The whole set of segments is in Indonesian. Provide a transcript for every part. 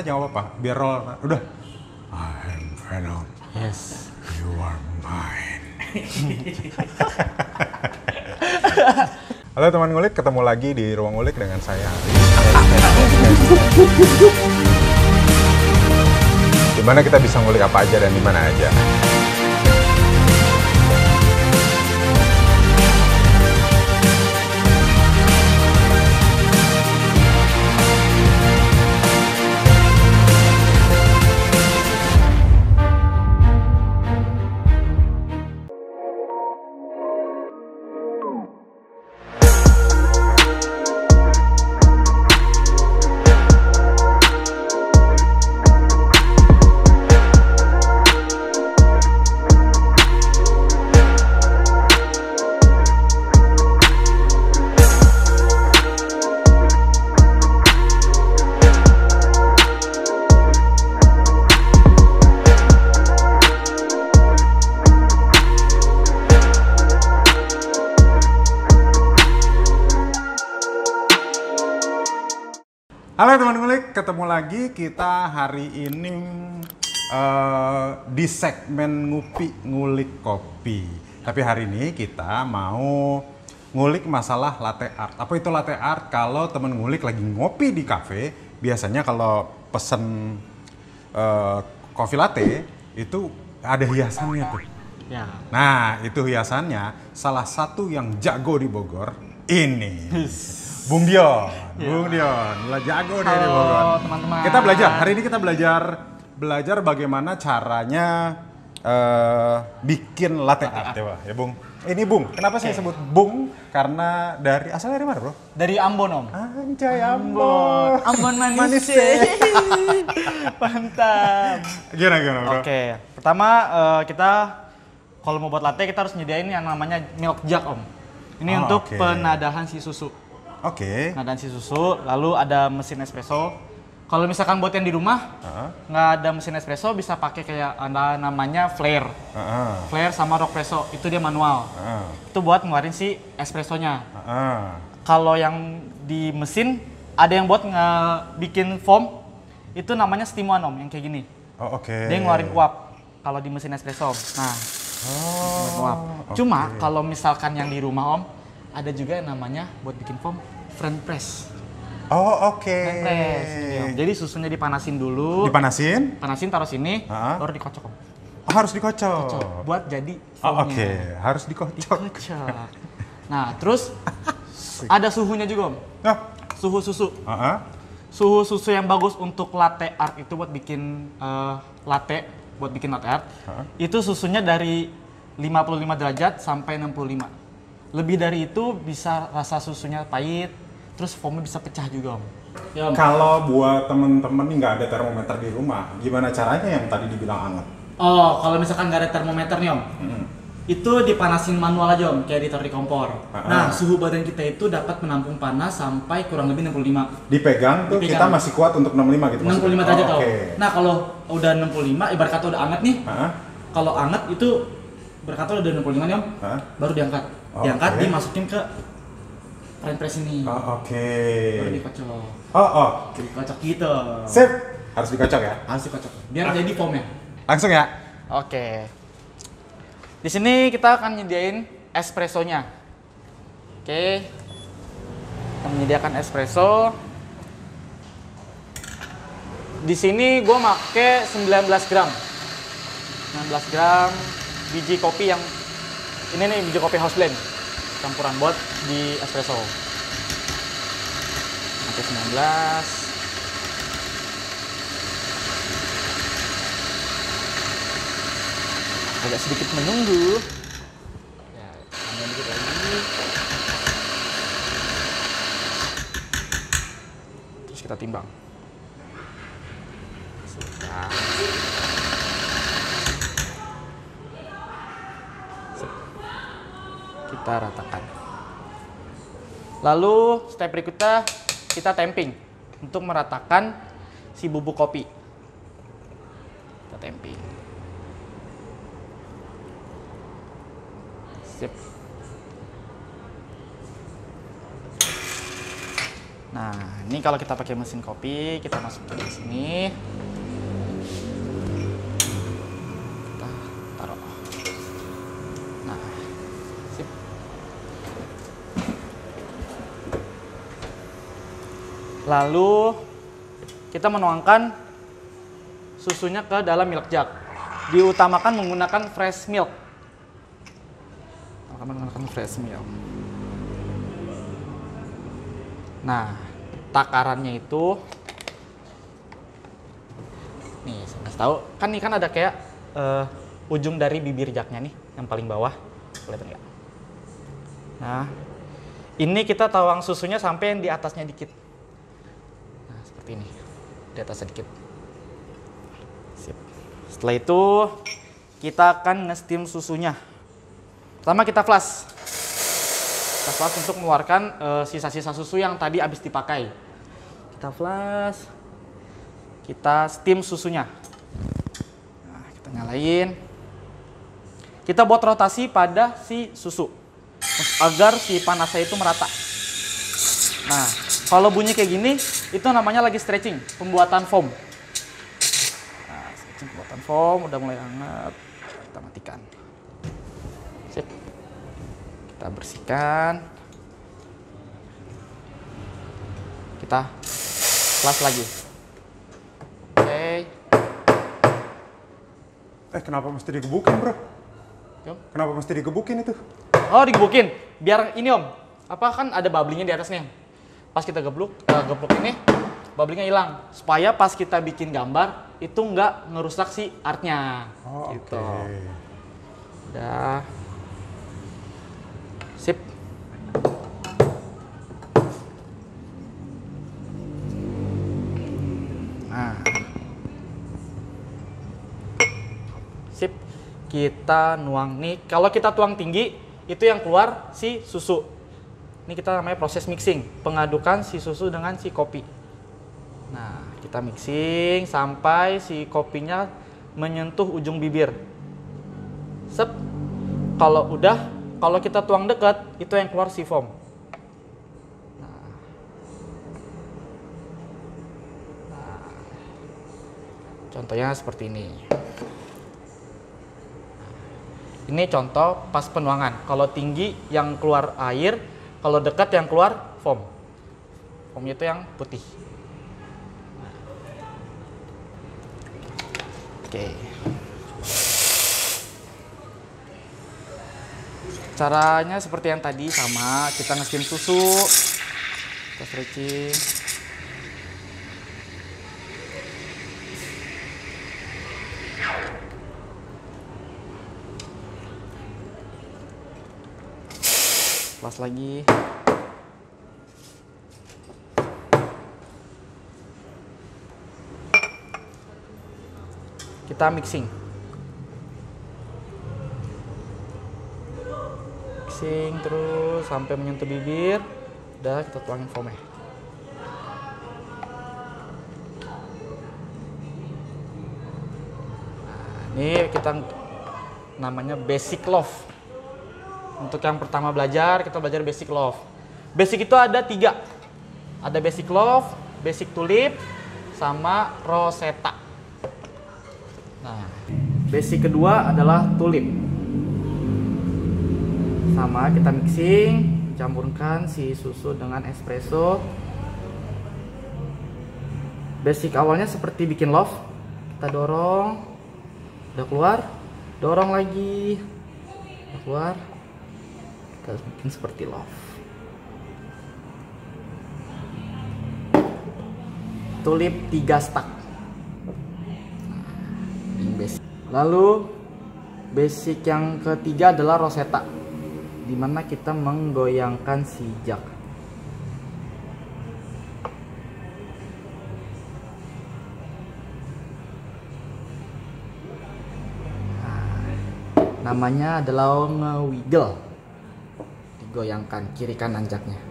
dikit nggak apa-apa, biar roll. Udah. I'm Venom. Yes. You are mine. Halo teman ngulik, ketemu lagi di Ruang Ngulik dengan saya. Dimana kita bisa ngulik apa aja dan di mana aja. Halo teman ngulik, ketemu lagi kita hari ini di segmen Ngupi Ngulik Kopi. Tapi hari ini kita mau ngulik masalah latte art. Apa itu latte art? Kalau teman ngulik lagi ngopi di cafe, biasanya kalau pesen kopi latte itu ada hiasannya tuh. Ya. Nah, itu hiasannya salah satu yang jago di Bogor ini. Bung Dion, Bung Dion, jago dia di Bogor. Halo teman-teman. Kita belajar, hari ini kita belajar bagaimana caranya bikin latte art ya Bung. Ini Bung, kenapa saya sebut Bung? Karena asalnya dari mana bro? Dari Ambon Om. Anjay Ambon. Ambon manis. Mantap. Gimana bro? Oke, pertama kita kalau mau buat latte kita harus nyediain yang namanya milk jug Om. Ini untuk penadahan si susu. Oke. Penadahan si susu, lalu ada mesin espresso. Kalau misalkan buat yang di rumah nggak ada mesin espresso, bisa pakai kayak ada namanya flare. Flare sama rockpresso, itu dia manual. Itu buat ngeluarin si espressonya. Kalau yang di mesin ada yang buat bikin foam, itu namanya steam one Om, yang kayak gini. Oh, oke. Dia ngeluarin uap kalau di mesin espresso. Nah, uap. Cuma kalau misalkan yang di rumah Om, ada juga yang namanya buat bikin foam French press. Oh, oke. French press. Ini, Om. Jadi susunya dipanasin dulu. Dipanasin? Panasin taruh sini, baru dikocok Om. Oh, harus dikocok. Buat jadi Oh, foamnya. oke. Harus dikocok. Nah, terus ada suhunya juga Om. Suhu susu. Suhu susu yang bagus untuk latte art itu buat bikin latte art. Itu susunya dari 55 derajat sampai 65. Lebih dari itu bisa rasa susunya pahit, terus foamnya bisa pecah juga Om. Ya, Om. Kalau buat temen-temen nih nggak ada termometer di rumah, gimana caranya yang tadi dibilang hangat? Oh, kalau misalkan nggak ada termometer nih Om, itu dipanasin manual aja Om, kayak ditaruh di kompor. Nah, suhu badan kita itu dapat menampung panas sampai kurang lebih 65. Dipegang tuh kita masih kuat untuk 65 gitu? 65 derajat Om. Nah, kalau udah 65, ibarat kata udah anget nih, kalau anget itu berkata udah 65 nih Om, baru diangkat. Diangkat, dimasukin ke French press ini. Baru dikocok. Dikocok gitu. Sip. Harus dikocok ya? Harus dikocok. Biar jadi foamnya. Langsung ya? Oke. Di sini kita akan nyediain espressonya. Oke. Kita menyediakan espresso. Di sini gue make 19 gram. 19 gram biji kopi yang ini nih, biji kopi house blend campuran buat di espresso. Oke, 19. Agak sedikit menunggu. Ya, tambahin dikit lagi. Terus kita timbang. Sudah. Kita ratakan. Lalu step berikutnya kita tamping untuk meratakan si bubuk kopi. Kita tamping. Sip. Nah, ini kalau kita pakai mesin kopi, kita masukin ke sini. Kita taruh. Nah, sip. Lalu kita menuangkan susunya ke dalam milk jug. Diutamakan menggunakan fresh milk. Menggunakan fresh milk. Nah, takarannya itu nih, saya kasih tahu. Kan nih kan ada kayak ujung dari bibir jagnya nih, yang paling bawah. Kelihatan nggak? Nah, ini kita tuang susunya sampai yang di atasnya dikit. Nah, seperti ini. Di atas sedikit. Sip. Setelah itu kita akan nge-steam susunya. Pertama kita flash. Kita flash untuk mengeluarkan sisa-sisa susu yang tadi habis dipakai. Kita flash. Kita steam susunya. Nah, kita nyalain. Kita buat rotasi pada si susu agar si panasnya itu merata. Nah, kalau bunyi kayak gini, itu namanya lagi stretching, pembuatan foam. Nah, stretching pembuatan foam udah mulai hangat. Kita matikan. Sip. Kita bersihkan. Kita flash lagi. Oke. Kenapa mesti digebukin, bro? Yuk. Kenapa mesti digebukin itu? Oh, digebukin. Biar ini, Om. Apa kan ada bubblingnya di atasnya. Pas kita geblok ini, bubblingnya hilang. Supaya pas kita bikin gambar, itu nggak ngerusak si artnya. Oh, gitu. Oke. Udah. Sip. Nah. Sip. Kita nuang nih. Kalau kita tuang tinggi, itu yang keluar si susu. Ini kita namanya proses mixing. Pengadukan si susu dengan si kopi. Nah, kita mixing sampai si kopinya menyentuh ujung bibir. Sep. Kalau udah, kalau kita tuang dekat, itu yang keluar si foam. Nah. Contohnya seperti ini. Ini contoh pas penuangan. Kalau tinggi yang keluar air, kalau dekat yang keluar foam. Foamnya itu yang putih. Oke. Caranya seperti yang tadi, sama. Kita nge-steam susu. Kita stretching. Flash lagi. Kita mixing. Mixing terus sampai menyentuh bibir. Udah, kita tuangin foamnya. Nah, ini kita namanya basic loaf. Untuk yang pertama belajar, kita belajar basic loaf. Basic itu ada 3. Ada basic loaf, basic tulip, sama rosetta. Nah, basic kedua adalah tulip. Sama, kita mixing, campurkan si susu dengan espresso. Basic awalnya seperti bikin loaf. Kita dorong, udah keluar, dorong lagi, udah keluar. Kita bikin seperti loaf. Tulip 3 stack. Basic. Lalu basic yang ketiga adalah rosetta, dimana kita menggoyangkan si jug. Namanya adalah nge-wiggle. Digoyangkan kiri kanan jugnya.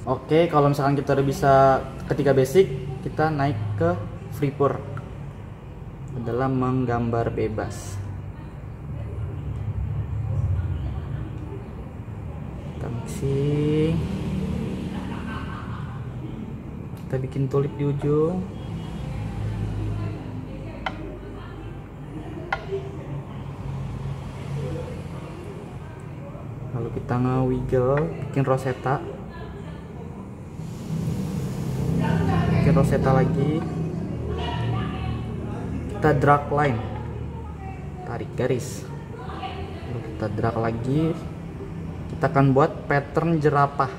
Oke, kalau misalkan kita udah bisa ketiga basic, kita naik ke free pour. Adalah menggambar bebas. Kita mixing. Kita bikin tulip di ujung. Lalu kita nge-wiggle, bikin rosetta. Bikin rosetta lagi. Kita drag line. Tarik garis. Lalu kita drag lagi. Kita akan buat pattern jerapah.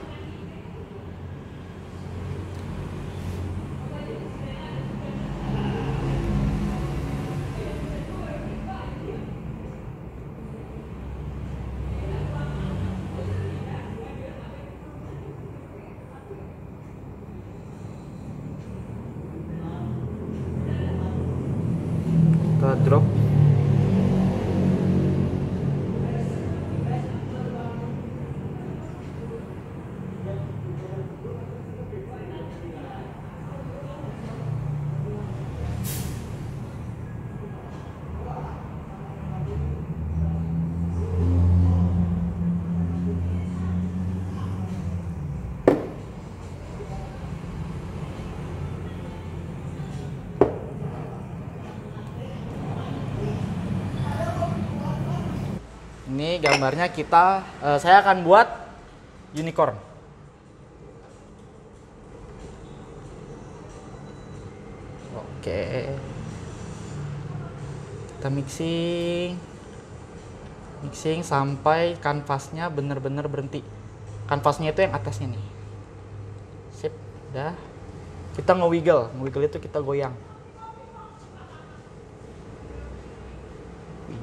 Kita drop. Ini gambarnya saya akan buat unicorn. Oke. Kita mixing sampai kanvasnya bener-bener berhenti. Kanvasnya itu yang atasnya nih. Sip, udah. Kita nge-wiggle itu kita goyang.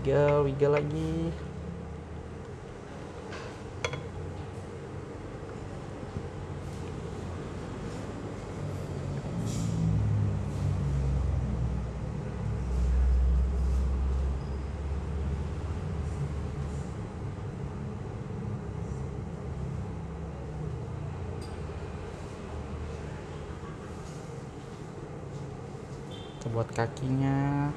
Wiggle lagi. Kita buat kakinya.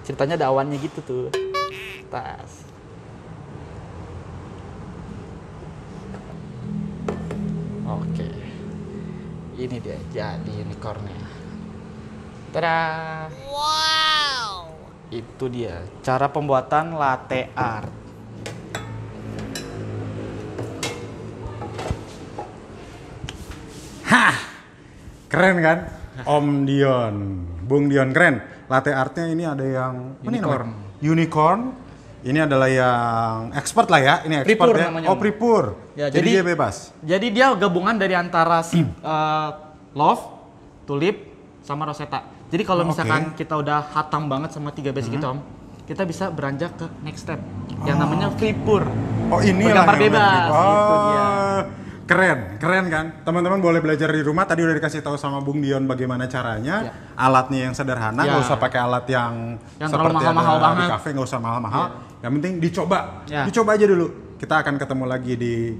Ceritanya ada awannya gitu tuh. Tas. Oke. Ini dia jadi unicornnya. Tada. Wow. Itu dia cara pembuatan latte art. Hah. Keren kan? Om Dion, Bung Dion, keren. Latte artnya ini ada yang Unicorn. Unicorn. Ini adalah yang expert lah ya. Ini expert ya. namanya. Oh, Pripur. Ya, jadi dia bebas. Jadi dia gabungan dari antara love, tulip, sama rosetta. Jadi kalau misalkan kita udah hatam banget sama 3 basic itu, Om, kita bisa beranjak ke next step yang namanya Pripur. Oh, ini bergambar bebas. Itu dia. Keren kan? Teman-teman boleh belajar di rumah. Tadi udah dikasih tahu sama Bung Dion bagaimana caranya. Alatnya yang sederhana, nggak usah pakai alat yang terlalu seperti mahal-mahal ada banget. di kafe, nggak usah mahal-mahal. Yang penting dicoba. Dicoba aja dulu. Kita akan ketemu lagi di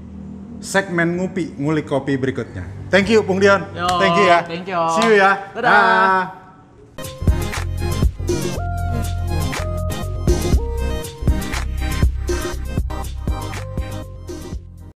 segmen ngulik kopi berikutnya. Thank you Bung Dion. Yo, thank you ya. Thank you. See you ya. Dadah.